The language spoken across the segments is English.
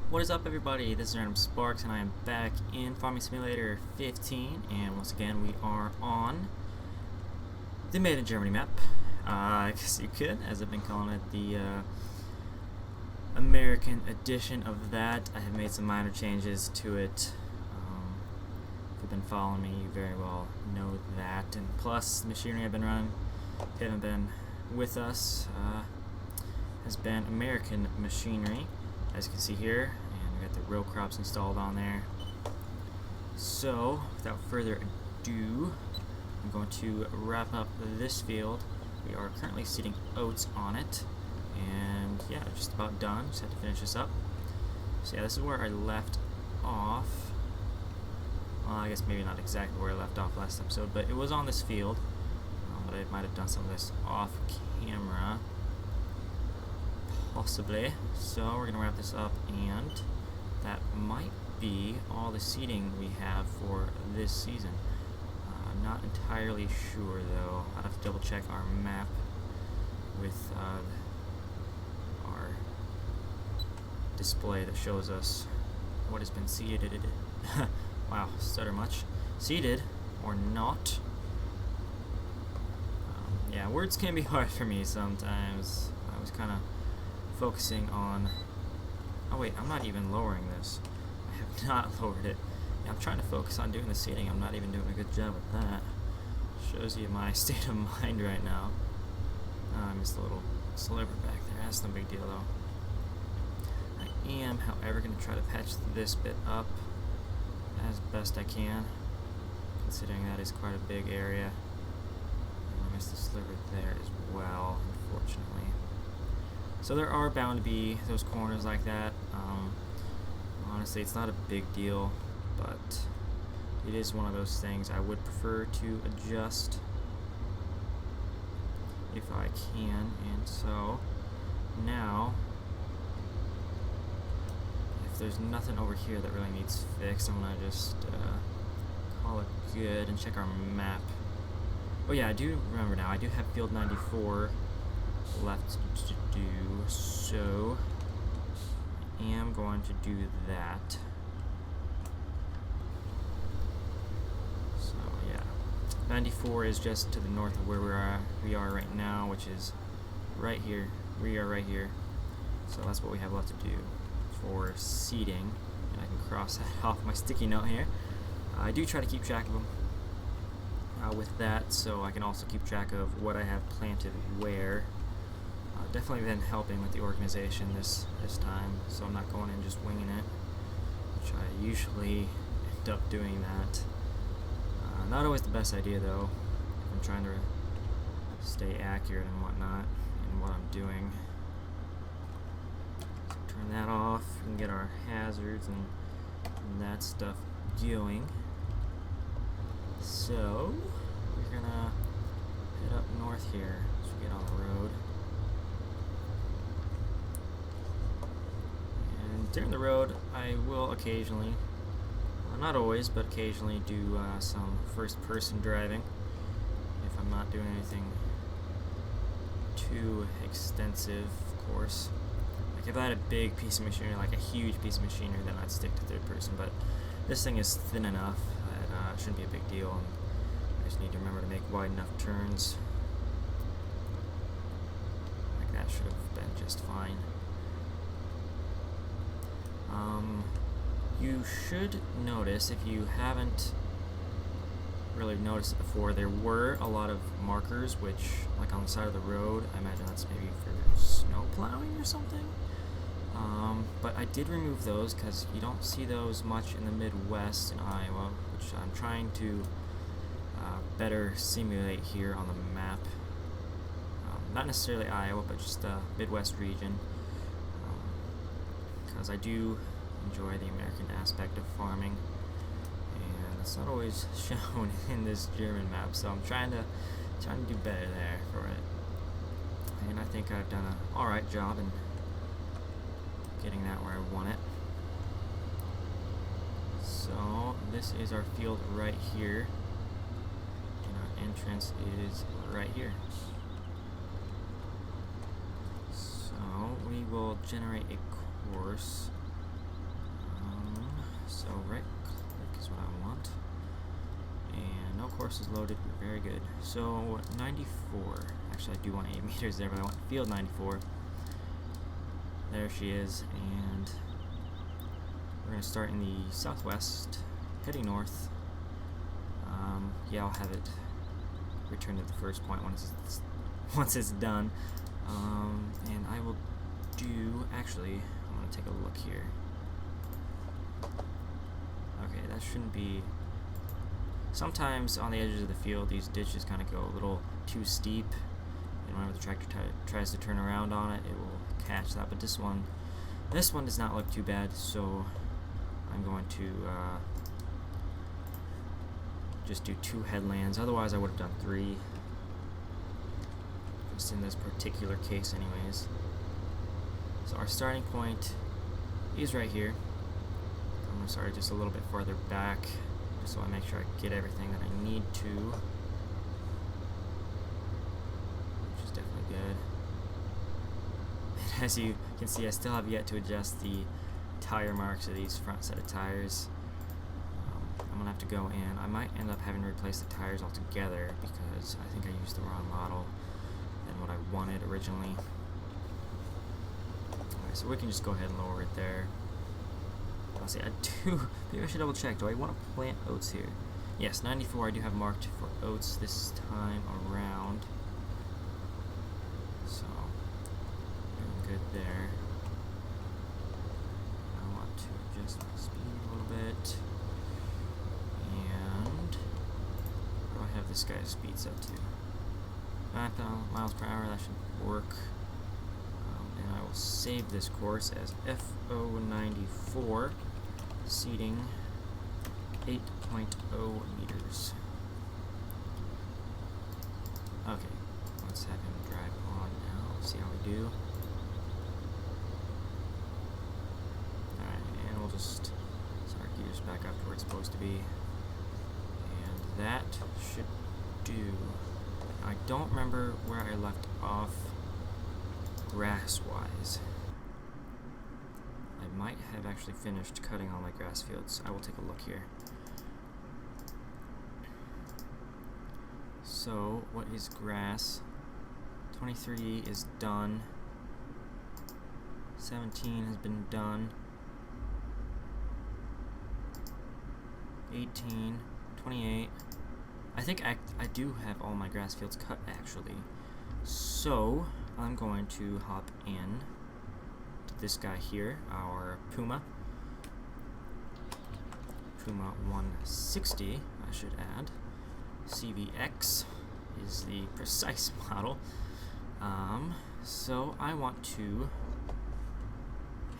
What is up, everybody? This is Random Sparks, and I am back in Farming Simulator 15, and once again we are on the Made in Germany map. I guess you could, as I've been calling it, the American edition of that. I have made some minor changes to it. If you've been following me, you very well know that. And plus, the machinery I've been running, if you haven't been with us, has been American machinery, as you can see here, and we got the row crops installed on there. So without further ado, I'm going to wrap up this field. We are currently seeding oats on it, and yeah, just about done. Just have to finish this up. So yeah, this is where I left off. Well, I guess maybe not exactly where I left off last episode, but it was on this field. But I might have done some of this off camera, possibly. So we're gonna wrap this up, and that might be all the seeding we have for this season. I'm not entirely sure though. I'd have to double check our map with our display that shows us what has been seeded. Wow, stutter much. Seeded or not. Yeah, words can be hard for me sometimes. I was kind of focusing on... Oh wait, I'm not even lowering this. I have not lowered it. Yeah, I'm trying to focus on doing the seating. I'm not even doing a good job with that. Shows you my state of mind right now. I missed a little sliver back there. That's no big deal though. I am, however, going to try to patch this bit up as best I can, considering that is quite a big area. And I missed the sliver there as well, unfortunately. So there are bound to be those corners like that. Honestly, it's not a big deal, but it is one of those things I would prefer to adjust if I can. And so now, if there's nothing over here that really needs fixed, I'm gonna just call it good and check our map. Oh yeah, I do remember now. I do have field 94 left to do, so I am going to do that. So yeah, 94 is just to the north of where we are right now, which is right here. We are right here, so that's what we have left to do for seeding, and I can cross that off my sticky note here. I do try to keep track of them with that, so I can also keep track of what I have planted where. Definitely been helping with the organization this time, so I'm not going in just winging it, which I usually end up doing that. Not always the best idea though. I'm trying to stay accurate and whatnot in what I'm doing. So turn that off. We can get our hazards and that stuff going. So we're gonna head up north here as we get on the road. During the road, I will occasionally, well, not always, but occasionally do some first-person driving if I'm not doing anything too extensive, of course. Like if I had a big piece of machinery, like a huge piece of machinery, then I'd stick to third person, but this thing is thin enough that it shouldn't be a big deal, and I just need to remember to make wide enough turns. Like that should have been just fine. You should notice, if you haven't really noticed it before, there were a lot of markers which, like on the side of the road, I imagine that's maybe for snow plowing or something. But I did remove those because you don't see those much in the Midwest in Iowa, which I'm trying to better simulate here on the map. Not necessarily Iowa, but just the Midwest region. Because I do enjoy the American aspect of farming, and it's not always shown in this German map, so I'm trying to do better there for it. And I think I've done an alright job in getting that where I want it. So this is our field right here, and our entrance is right here. So we will generate a course So right click is what I want. And no course is loaded. We're very good. So 94. Actually, I do want 8 meters there, but I want field 94. There she is, and we're going to start in the southwest, heading north. Yeah, I'll have it return to the first point once it's done. And I will do, actually, I'm going to take a look here. Okay, that shouldn't be... Sometimes on the edges of the field, these ditches kind of go a little too steep, and whenever the tractor tries to turn around on it, it will catch that. But this one does not look too bad, so I'm going to just do 2 headlands. Otherwise, I would have done 3. Just in this particular case, anyways. So our starting point is right here. I'm going to start it just a little bit farther back, just so I make sure I get everything that I need to, which is definitely good. And as you can see, I still have yet to adjust the tire marks of these front set of tires. I'm going to have to go in. I might end up having to replace the tires altogether because I think I used the wrong model than what I wanted originally. Alright, so we can just go ahead and lower it there. Let's see, maybe I should double check. Do I want to plant oats here? Yes, 94 I do have marked for oats this time around. So, doing good there. I want to adjust my speed a little bit. And, what do I have this guy's speed set to? 5 miles per hour, that should work. And I will save this course as FO94, seating 8.0 meters. Okay, let's have him drive on now, see how we do. Alright, and we'll just start gears back up to where it's supposed to be. And that should do. I don't remember where I left off grass-wise. I might have actually finished cutting all my grass fields. I will take a look here. So, what is grass? 23 is done. 17 has been done. 18, 28. I think I do have all my grass fields cut, actually. So, I'm going to hop in to this guy here, our Puma 160, I should add. CVX is the precise model. So I want to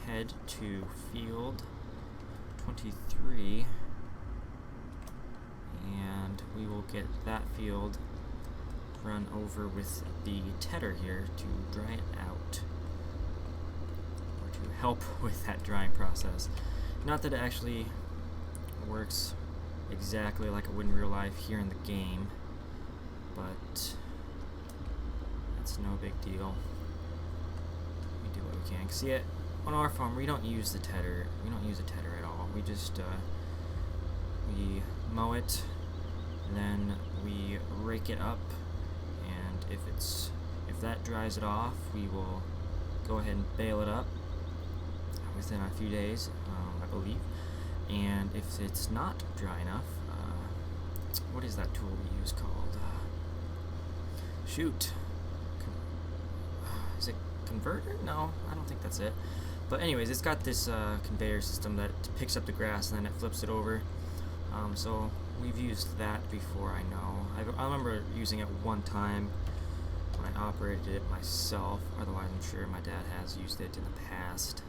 head to field 23, and we will get that field run over with the tedder here to dry it out, or to help with that drying process. Not that it actually works exactly like it would in real life here in the game, but it's no big deal. We do what we can. See, it on our farm we don't use the tedder. We don't use a tedder at all. We just we mow it, then we rake it up, and if that dries it off, we will go ahead and bale it up within a few days, I believe. And if it's not dry enough, what is that tool we use called? Shoot. Is it converter? No, I don't think that's it. But anyways, it's got this conveyor system that picks up the grass and then it flips it over. So we've used that before, I know. I remember using it one time when I operated it myself. Otherwise, I'm sure my dad has used it in the past.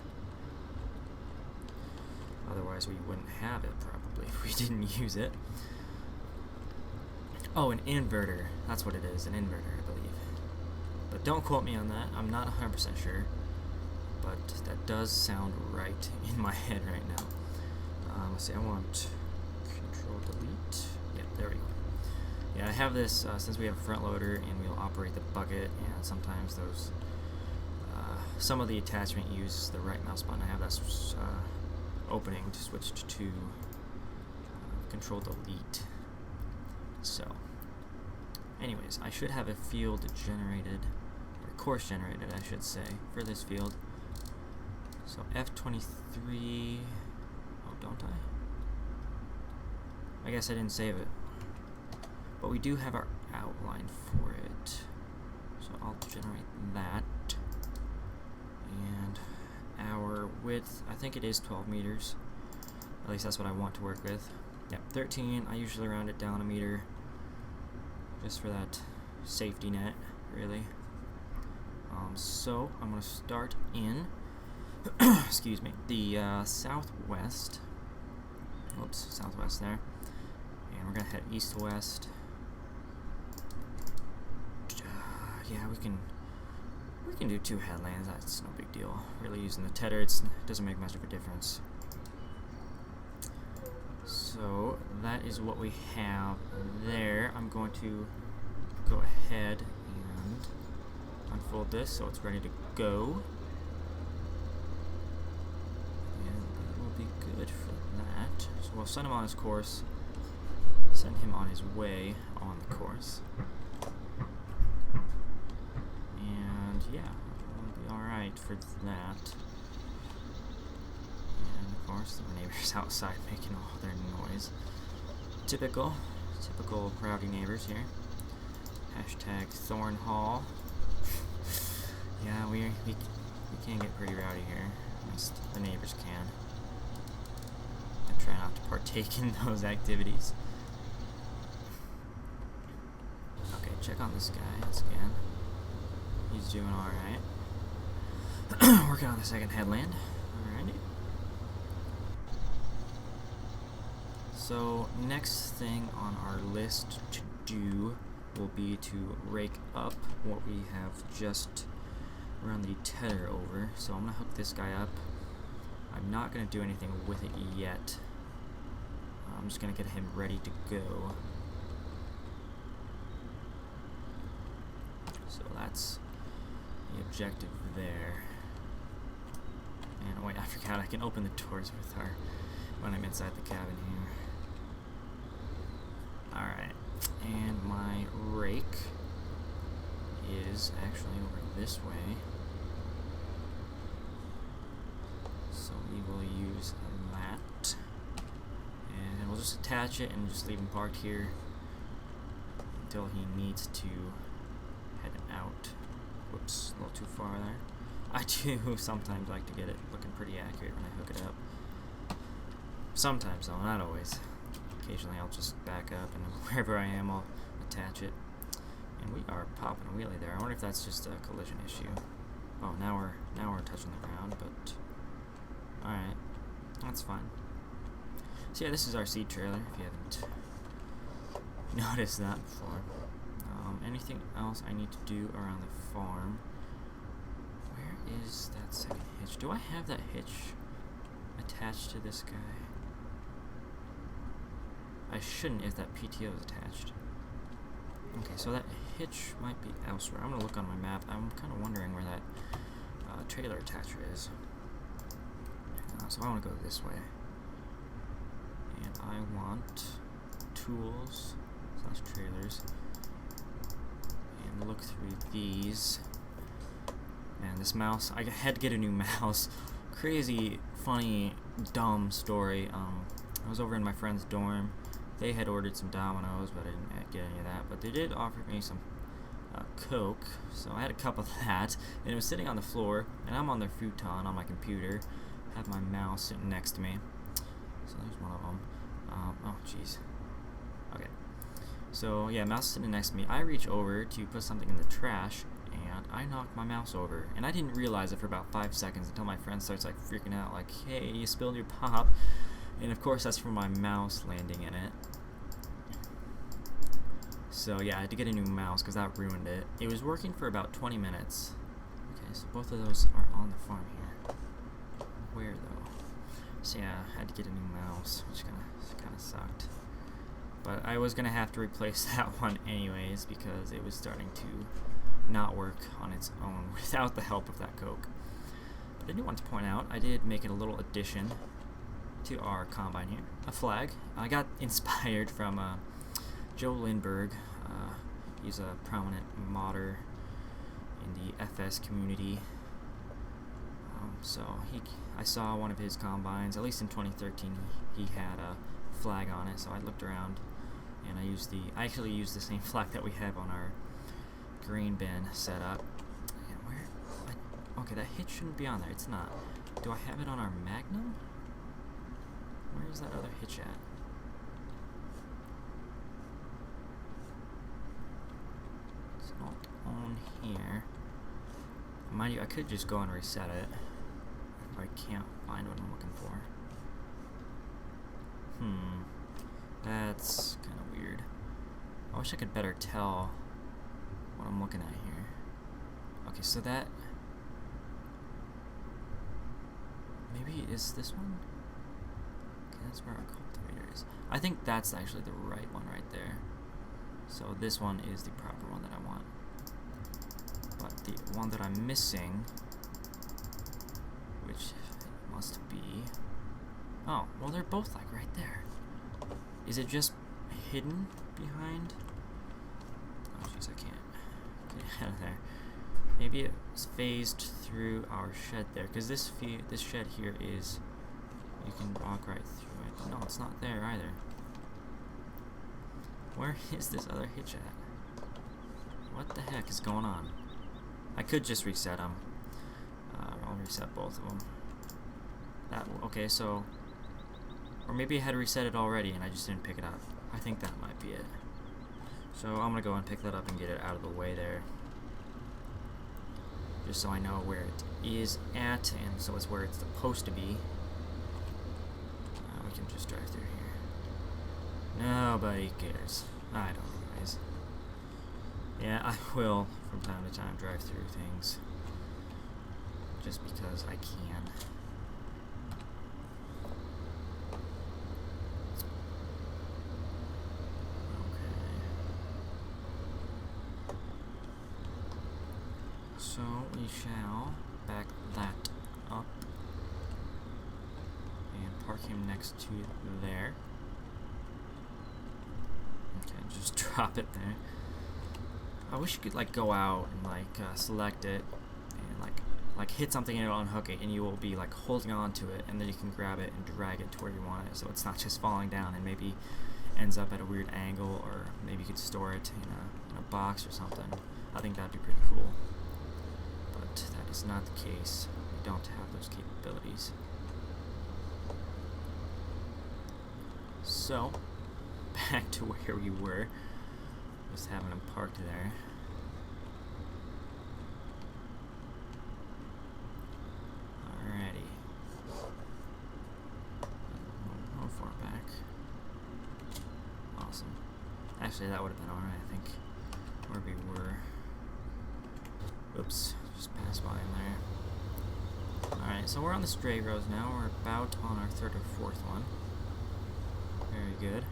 Otherwise, we wouldn't have it probably if we didn't use it. Oh, an inverter. That's what it is, an inverter, I believe. But don't quote me on that. I'm not 100% sure. But that does sound right in my head right now. Let's see, I want Control Delete. Yep, there we go. Yeah, I have this since we have a front loader and we'll operate the bucket, and sometimes those some of the attachment uses the right mouse button. I have that opening to switch to Control Delete. So, anyways, I should have a field generated, or course generated, I should say, for this field. So F23. Oh, don't I guess I didn't save it. But we do have our outline for it. So I'll generate that. And our width, I think it is 12 meters. At least that's what I want to work with. Yep, 13. I usually round it down a meter just for that safety net, really. So I'm going to start in, excuse me, the southwest. Whoops, southwest there. And we're going to head east to west. Yeah, we can do 2 headlands. That's no big deal. Really, using the tether, it doesn't make much of a difference. So that is what we have there. I'm going to go ahead and unfold this so it's ready to go. And that will be good for that. So we'll send him on his course. Send him on his way on the course. And yeah, we'll be alright for that. And of course, the neighbors outside making all their noise. Typical rowdy neighbors here. Hashtag Thorn Hall. Yeah, we can get pretty rowdy here. At least the neighbors can. I try not to partake in those activities. Okay, check on this guy again. He's doing alright. Working on the second headland. Alrighty. So, next thing on our list to do will be to rake up what we have just run the tether over. So I'm going to hook this guy up. I'm not going to do anything with it yet. I'm just going to get him ready to go. So that's the objective there. And wait, I forgot I can open the doors with her when I'm inside the cabin here. Alright, and my rake is actually over this way. So we will use that. And we'll just attach it and just leave him parked here until he needs to head out. Whoops, a little too far there. I do sometimes like to get it looking pretty accurate when I hook it up. Sometimes though, not always. Occasionally I'll just back up and wherever I am I'll attach it. And we are popping a wheelie there. I wonder if that's just a collision issue. Oh, now we're touching the ground, but alright. That's fine. So yeah, this is our seed trailer if you haven't noticed that before. Anything else I need to do around the farm? Where is that second hitch? Do I have that hitch attached to this guy? I shouldn't if that PTO is attached. Okay, so that hitch might be elsewhere. I'm going to look on my map. I'm kind of wondering where that trailer attacher is. So I want to go this way. And I want tools / trailers. And look through these. Man, this mouse, I had to get a new mouse. Crazy, funny, dumb story. I was over in my friend's dorm. They had ordered some Dominoes, but I didn't get any of that. But they did offer me some Coke, so I had a cup of that. And it was sitting on the floor, and I'm on their futon on my computer. I have my mouse sitting next to me. So there's one of them. Oh, jeez. Okay. So, yeah, mouse sitting next to me. I reach over to put something in the trash, and I knock my mouse over. And I didn't realize it for about 5 seconds until my friend starts, like, freaking out, like, hey, you spilled your pop. And, of course, that's from my mouse landing in it. So, yeah, I had to get a new mouse because that ruined it. It was working for about 20 minutes. Okay, so both of those are on the farm here. Where, though? So, yeah, I had to get a new mouse, which kind of sucked. But I was going to have to replace that one anyways because it was starting to not work on its own without the help of that Coke. But I do want to point out, I did make it a little addition to our combine here. A flag. I got inspired from Joe Lindbergh. He's a prominent modder in the FS community. So I saw one of his combines, at least in 2013, he had a flag on it. So I looked around, and I actually used the same flag that we have on our grain bin setup. And okay, that hitch shouldn't be on there. It's not. Do I have it on our Magnum? Where is that other hitch at? It's not on here. Mind you, I could just go and reset it if I can't find what I'm looking for. That's kind of weird. I wish I could better tell what I'm looking at here. Okay, so that... maybe it is this one? Okay, that's where our cultivator is. I think that's actually the right one right there. So this one is the proper one that I want. But the one that I'm missing, which it must be... oh, well they're both like right there. Is it just hidden behind? Oh jeez, I can't get out of there. Maybe it's phased through our shed there, because this shed here is, you can walk right through it. No, it's not there either. Where is this other hitch at? What the heck is going on? I could just reset them. I'll reset both of them. Okay, so... or maybe I had reset it already and I just didn't pick it up. I think that might be it. So I'm gonna go and pick that up and get it out of the way there. Just so I know where it is at, and so it's where it's supposed to be. We can just drive through here. Nobody cares. I don't, guys. Yeah, I will, from time to time, drive through things. Just because I can. So we shall back that up and park him next to there. Okay, just drop it there. I wish you could like go out and like select it and like hit something and it'll unhook it, and you will be like holding on to it, and then you can grab it and drag it to where you want it, so it's not just falling down and maybe ends up at a weird angle, or maybe you could store it in a box or something. I think that'd be pretty cool. But that is not the case. We don't have those capabilities. So, back to where we were. Just having them parked there. Alrighty. How far back? Awesome. Actually, that would have been alright, I think. Where we were. Oops, just passed by in there. Alright, so we're on the straight roads now. We're about on our third or fourth one. Very good.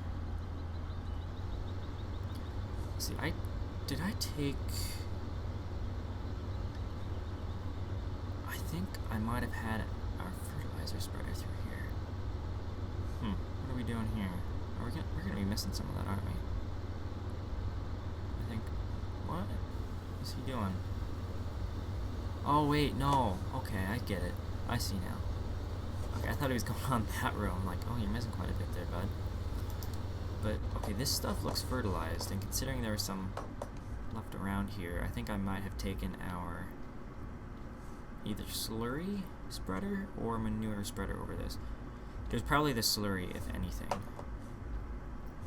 Let's see, did I take... I think I might have had our fertilizer spreader through here. What are we doing here? We're gonna be missing some of that, aren't we? I think... what is he doing? Oh wait, no. Okay, I get it. I see now. Okay, I thought he was going on that row. I'm like, oh, you're missing quite a bit there, bud. But, okay, this stuff looks fertilized, and considering there was some left around here, I think I might have taken our either slurry spreader or manure spreader over this. It was probably the slurry, if anything.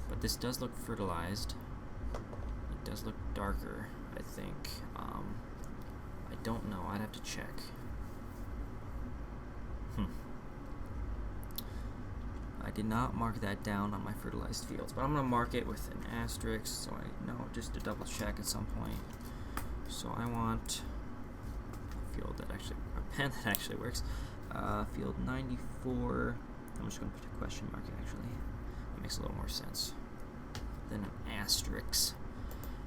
But this does look fertilized. It does look darker, I think. I don't know. I'd have to check. I did not mark that down on my fertilized fields, but I'm going to mark it with an asterisk so I know, just to double check at some point. So I want a field that actually, a pen that actually works. Field 94. I'm just going to put a question mark actually. That makes a little more sense than an asterisk.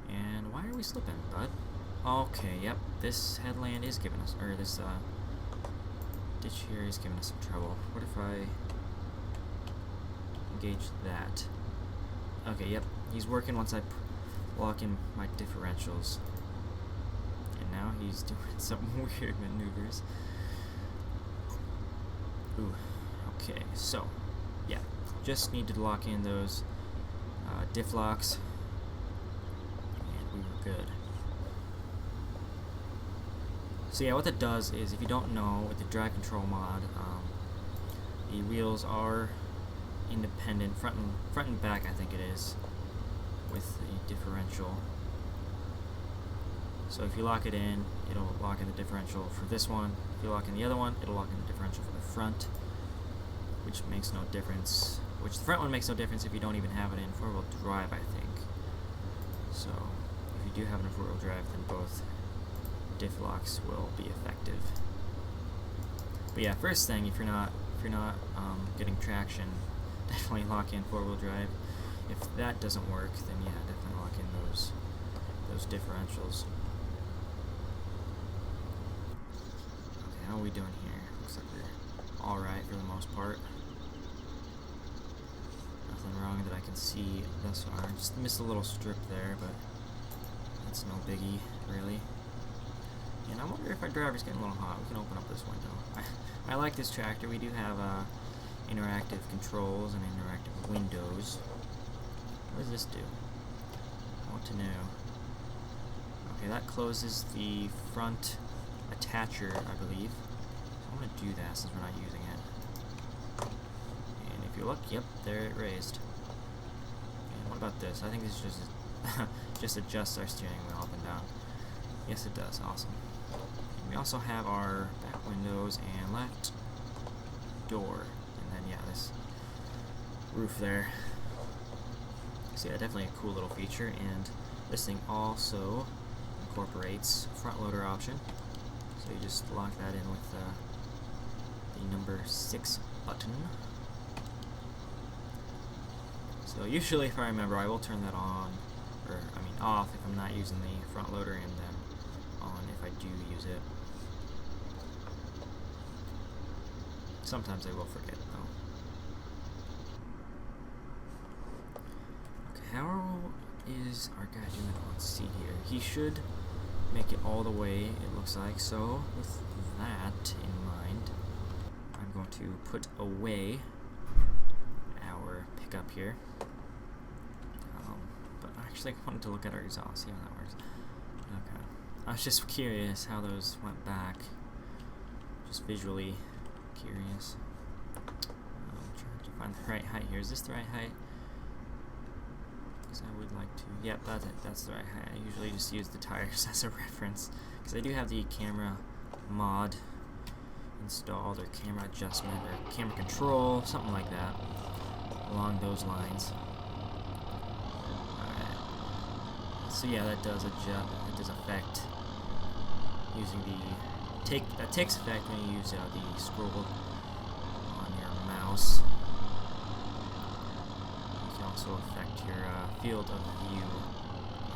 And why are we slipping, bud? Okay, yep, this headland is giving us, or this ditch here is giving us some trouble. What if I gauge that. Okay, yep, he's working once I lock in my differentials. And now he's doing some weird maneuvers. Ooh, okay, so, yeah, just need to lock in those diff locks, and we were good. So yeah, what that does is, if you don't know, with the drag control mod, the wheels are independent, front and back I think it is, with the differential. So if you lock it in, it'll lock in the differential for this one. If you lock in the other one, it'll lock in the differential for the front, which makes no difference. Which the front one makes no difference if you don't even have it in four-wheel drive, I think. So if you do have it in four-wheel drive, then both diff locks will be effective. But yeah, first thing, if you're not getting traction, definitely lock in four-wheel drive. If that doesn't work, then yeah, definitely lock in those differentials. Okay, how are we doing here? Looks like we're alright for the most part. Nothing wrong that I can see thus far. Just missed a little strip there, but that's no biggie, really. And I wonder if our driver's getting a little hot. We can open up this window. I like this tractor. We do have interactive controls and interactive windows. What does this do? I want to know. Okay, that closes the front attacher, I believe. I'm going to do that since we're not using it. And if you look, yep, there it raised. And what about this? I think this is just adjusts our steering wheel up and down. Yes, it does. Awesome. We also have our back windows and left door, and then yeah, this roof there. So yeah, definitely a cool little feature, and this thing also incorporates front loader option. So you just lock that in with the number 6 button. So usually, if I remember, I will turn that on, or I mean off, if I'm not using the front loader, and then on if I do use it. Sometimes I will forget though. Okay, how is our guy doing on seat here? He should make it all the way, it looks like. So with that in mind, I'm going to put away our pickup here. But actually I wanted to look at our exhaust, see how that works. Okay. I was just curious how those went back. Just visually curious. I'm trying to find the right height here. Is this the right height? Because I would like to. Yep, that's the right height. I usually just use the tires as a reference because I do have the camera mod installed, or camera adjustment, or camera control, something like that, along those lines. Alright. So yeah, that does adjust. It does affect using the. That takes effect when you use the scroll on your mouse. You can also affect your field of view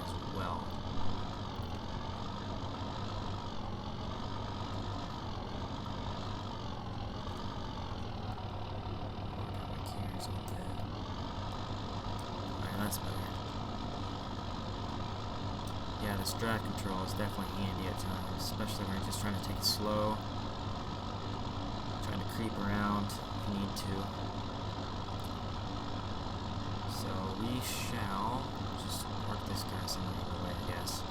as well. Alright, that's better. Yeah, this drag control is definitely handy at times, especially when you're just trying to take it slow, trying to creep around if you need to. So we shall just park this guy somewhere out of the way, I guess.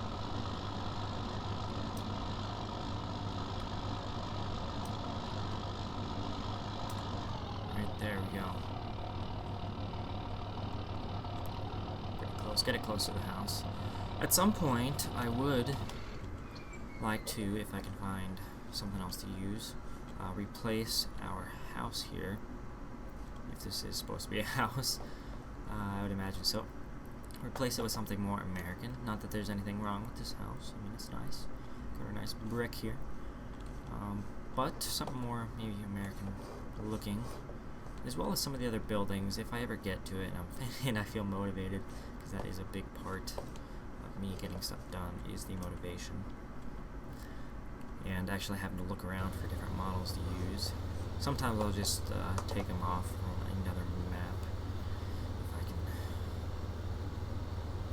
Right there we go. Pretty close. Get it close to the house. At some point, I would like to, if I can find something else to use, replace our house here. If this is supposed to be a house, I would imagine so. Replace it with something more American. Not that there's anything wrong with this house. I mean, it's nice. Got a nice brick here. But something more maybe American looking, as well as some of the other buildings. If I ever get to it and I feel motivated, because that is a big part me getting stuff done, is the motivation, and actually having to look around for different models to use. Sometimes I'll just take them off from another map.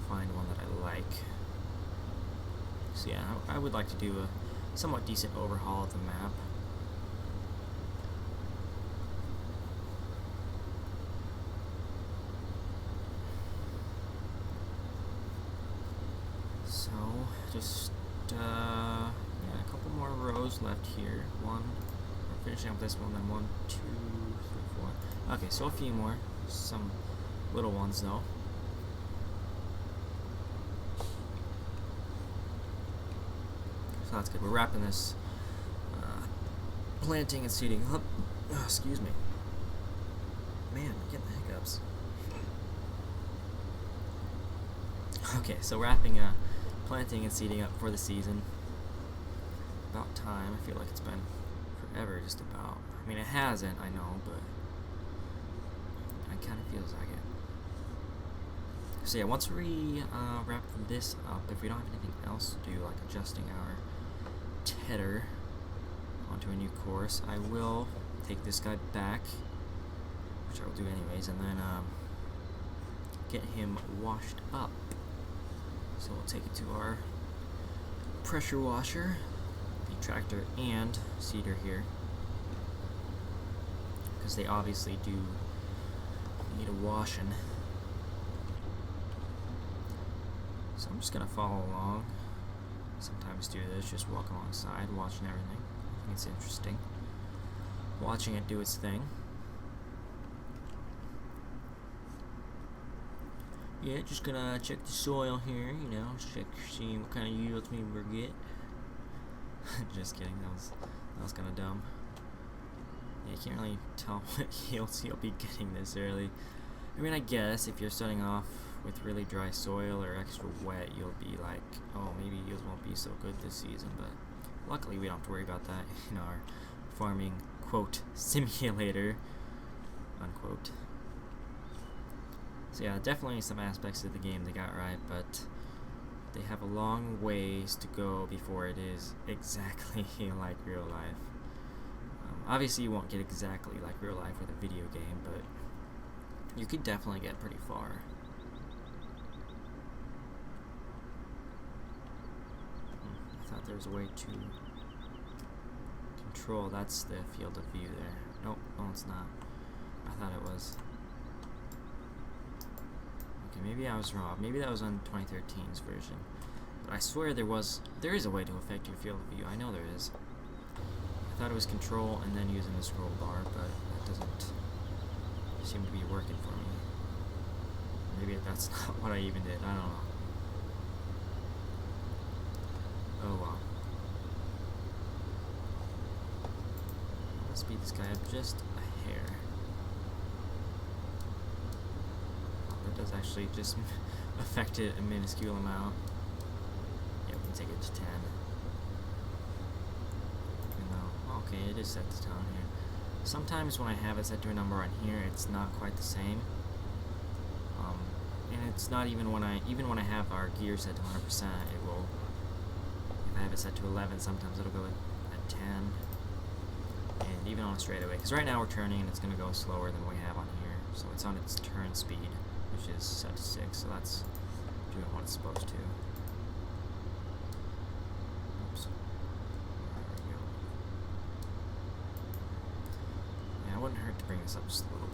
find one that I like. So yeah, I would like to do a somewhat decent overhaul of the map. So just yeah, a couple more rows left here. One, we're finishing up this one, then 1, 2, 3, 4. Okay, so a few more, some little ones though. So that's good. We're wrapping this planting and seeding up. Oh, excuse me. Man, I'm getting the hiccups. Okay, so wrapping planting and seeding up for the season. About time. I feel like it's been forever, just about. I mean, it hasn't, I know, but it kind of feels like it. So yeah, once we wrap this up, if we don't have anything else to do, like adjusting our tether onto a new course, I will take this guy back, which I will do anyways, and then get him washed up. So we'll take it to our pressure washer, the tractor and seeder here, because they obviously do need a washing. So I'm just gonna follow along. Sometimes do this, just walk alongside, watching everything. I think it's interesting. Watching it do its thing. Yeah, just gonna check the soil here, you know, check, see what kind of yields maybe we'll get. Just kidding, that was kinda dumb. Yeah, you can't really tell what yields you'll be getting this early. I mean, I guess if you're starting off with really dry soil or extra wet, you'll be like, oh, maybe yields won't be so good this season, but luckily we don't have to worry about that in our farming, quote, simulator, unquote. So yeah, definitely some aspects of the game they got right, but they have a long ways to go before it is exactly like real life. Obviously you won't get exactly like real life with a video game, but you could definitely get pretty far. I thought there was a way to control. That's the field of view there. Nope, no it's not. I thought it was. Okay, maybe I was wrong. Maybe that was on 2013's version. But I swear there is a way to affect your field of view. I know there is. I thought it was control and then using the scroll bar, but that doesn't seem to be working for me. Maybe that's not what I even did. I don't know. Oh well. Let's speed this guy up just a hair. That does actually just affect it a minuscule amount. Yeah, we can take it to 10. Even though, okay, it is set to tone here. Sometimes when I have it set to a number on here, it's not quite the same. And it's not even when I have our gear set to 100%, it will. If I have it set to 11, sometimes it'll go at 10. And even on a straightaway, because right now we're turning and it's going to go slower than we have on here. So it's on its turn speed, which is set to 6. So that's doing what it's supposed to. Oops. There we go. Yeah, it wouldn't hurt to bring this up just a little bit.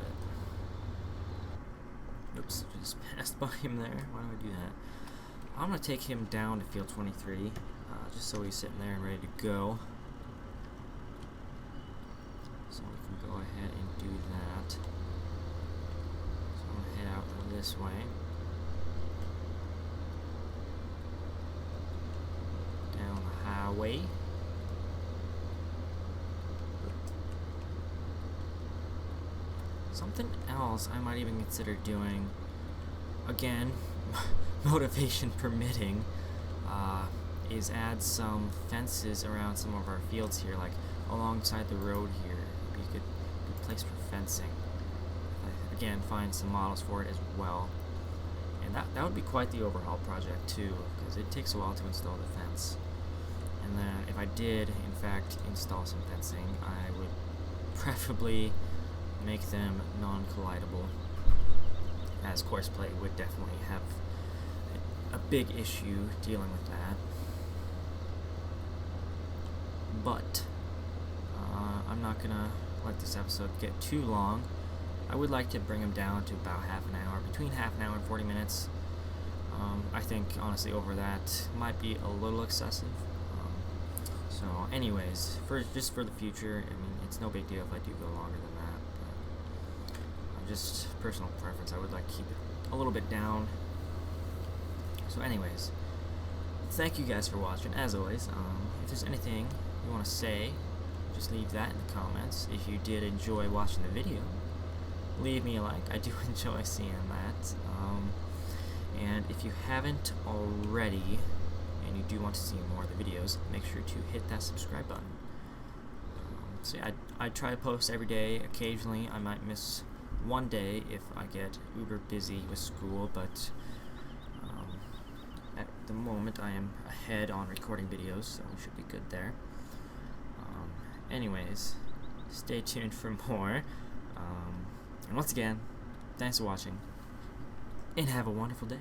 Oops, just passed by him there. Why do I do that? I'm going to take him down to field 23, just so he's sitting there and ready to go. So we can go ahead and do that. So I'm going to head out this way. Down the highway. Something else I might even consider doing, again, motivation permitting, is add some fences around some of our fields here, like alongside the road here. Maybe a good place for fencing. Again, find some models for it as well. And that would be quite the overhaul project too, because it takes a while to install the fence. And then if I did, in fact, install some fencing, I would preferably make them non-collidable, as courseplay would definitely have a big issue dealing with that. But I'm not gonna let this episode get too long. I would like to bring them down to about half an hour, between half an hour and 40 minutes. I think, honestly, over that might be a little excessive. So, anyways, just for the future, I mean, it's no big deal if I do go longer than that. But just personal preference, I would like to keep it a little bit down. So, anyways, thank you guys for watching. As always, if there's anything you want to say, just leave that in the comments. If you did enjoy watching the video, leave me a like. I do enjoy seeing that. And if you haven't already, and you do want to see more of the videos, make sure to hit that subscribe button. So yeah, I try to post every day. Occasionally, I might miss one day if I get uber busy with school, but at the moment I am ahead on recording videos, so we should be good there. Anyways, stay tuned for more. And once again, thanks for watching, and have a wonderful day.